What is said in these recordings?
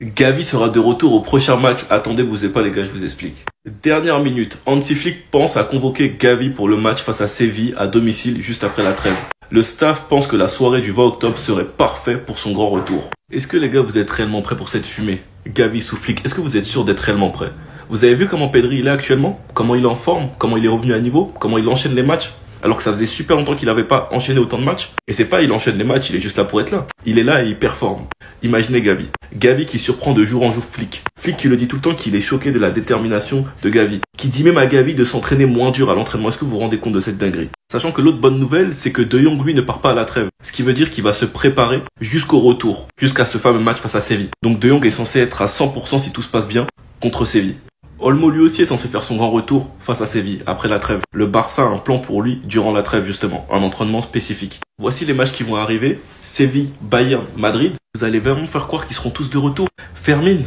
Gavi sera de retour au prochain match. Attendez, bougez pas les gars, je vous explique. Dernière minute, Hansi Flick pense à convoquer Gavi pour le match face à Séville à domicile juste après la trêve. Le staff pense que la soirée du 20 octobre serait parfaite pour son grand retour. Est-ce que les gars vous êtes réellement prêts pour cette fumée? Gavi sous Flick, est-ce que vous êtes sûr d'être réellement prêts? Vous avez vu comment Pedri il est actuellement? Comment il est en forme? Comment il est revenu à niveau? Comment il enchaîne les matchs? Alors que ça faisait super longtemps qu'il n'avait pas enchaîné autant de matchs. Et c'est pas il enchaîne les matchs, il est juste là pour être là. Il est là et il performe. Imaginez Gavi. Gavi qui surprend de jour en jour Flick. Flick qui le dit tout le temps qu'il est choqué de la détermination de Gavi. Qui dit même à Gavi de s'entraîner moins dur à l'entraînement. Est-ce que vous vous rendez compte de cette dinguerie? Sachant que l'autre bonne nouvelle, c'est que De Jong lui ne part pas à la trêve. Ce qui veut dire qu'il va se préparer jusqu'au retour. Jusqu'à ce fameux match face à Séville. Donc De Jong est censé être à 100% si tout se passe bien contre Séville. Olmo lui aussi est censé faire son grand retour face à Séville après la trêve. Le Barça a un plan pour lui durant la trêve justement, un entraînement spécifique. Voici les matchs qui vont arriver. Séville, Bayern, Madrid. Vous allez vraiment faire croire qu'ils seront tous de retour. Fermin,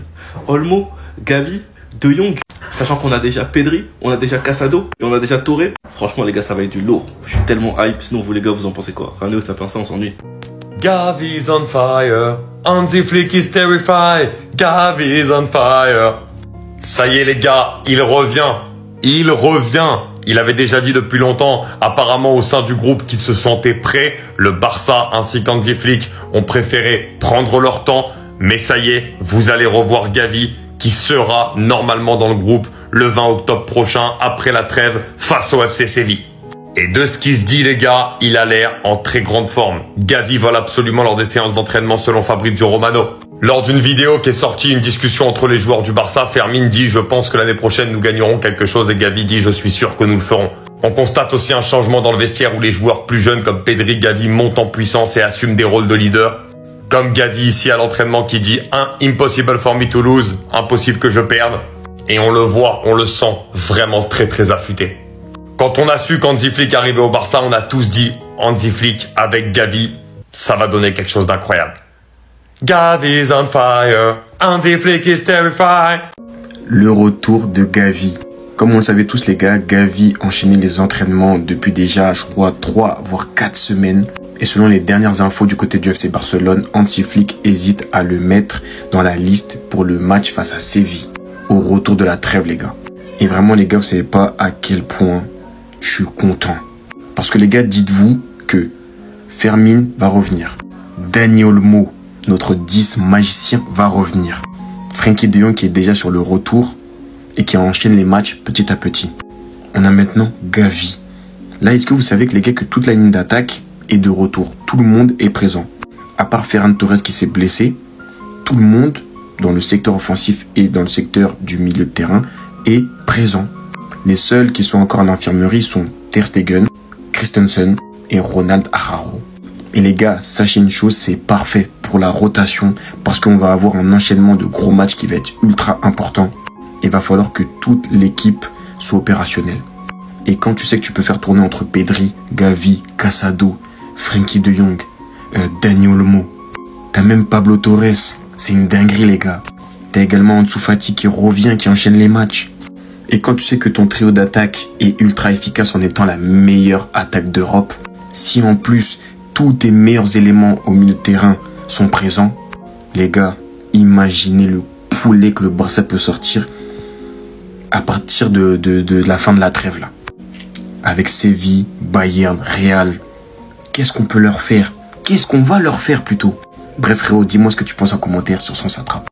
Olmo, Gavi, De Jong. Sachant qu'on a déjà Pedri, on a déjà Casado et on a déjà Touré. Franchement les gars ça va être du lourd. Je suis tellement hype. Sinon vous les gars vous en pensez quoi? Rano, snap ça, on s'ennuie. Gavi's on fire. Hansi Flick is terrified. Gavi's on fire. Ça y est les gars, il revient. Il revient. Il avait déjà dit depuis longtemps, apparemment au sein du groupe, qu'il se sentait prêt. Le Barça ainsi qu'Hansi Flick ont préféré prendre leur temps. Mais ça y est, vous allez revoir Gavi qui sera normalement dans le groupe le 20 octobre prochain après la trêve face au FC Séville. Et de ce qui se dit les gars, il a l'air en très grande forme. Gavi vole absolument lors des séances d'entraînement selon Fabrizio Romano. Lors d'une vidéo qui est sortie, une discussion entre les joueurs du Barça, Fermin dit « Je pense que l'année prochaine nous gagnerons quelque chose » et Gavi dit « Je suis sûr que nous le ferons ». On constate aussi un changement dans le vestiaire où les joueurs plus jeunes comme Pedri, Gavi montent en puissance et assument des rôles de leader. Comme Gavi ici à l'entraînement qui dit « Impossible for me to lose », impossible que je perde. Et on le voit, on le sent vraiment très affûté. Quand on a su qu'Hansi Flick arrivait au Barça, on a tous dit « Hansi Flick avec Gavi, ça va donner quelque chose d'incroyable ». Gavi's on fire, Hansi Flick is terrified. Le retour de Gavi. Comme on le savait tous les gars, Gavi enchaînait les entraînements depuis déjà, je crois, 3 voire 4 semaines. Et selon les dernières infos du côté du FC Barcelone, Hansi Flick hésite à le mettre dans la liste pour le match face à Séville. Au retour de la trêve les gars. Et vraiment les gars, vous savez pas à quel point je suis content. Parce que les gars, dites-vous que Fermin va revenir. Dani Olmo, notre 10 magicien, va revenir. Frenkie de Jong qui est déjà sur le retour et qui enchaîne les matchs petit à petit. On a maintenant Gavi. Là, est-ce que vous savez que les gars, que toute la ligne d'attaque est de retour? Tout le monde est présent. À part Ferran Torres qui s'est blessé, tout le monde dans le secteur offensif et dans le secteur du milieu de terrain est présent. Les seuls qui sont encore en infirmerie sont Ter Stegen, Christensen et Ronald Araujo. Et les gars, sachez une chose, c'est parfait pour la rotation parce qu'on va avoir un enchaînement de gros matchs qui va être ultra important. Il va falloir que toute l'équipe soit opérationnelle. Et quand tu sais que tu peux faire tourner entre Pedri, Gavi, Casado, Frenkie de Jong, Dani Olmo, t'as même Pablo Torres, c'est une dinguerie les gars. T'as également Ansu Fati qui revient, qui enchaîne les matchs. Et quand tu sais que ton trio d'attaque est ultra efficace en étant la meilleure attaque d'Europe, si en plus tous tes meilleurs éléments au milieu de terrain sont présents, les gars, imaginez le poulet que le Barça peut sortir à partir de la fin de la trêve là. Avec Séville, Bayern, Real, qu'est-ce qu'on peut leur faire? Qu'est-ce qu'on va leur faire plutôt? Bref frérot, dis-moi ce que tu penses en commentaire sur Son Satrape.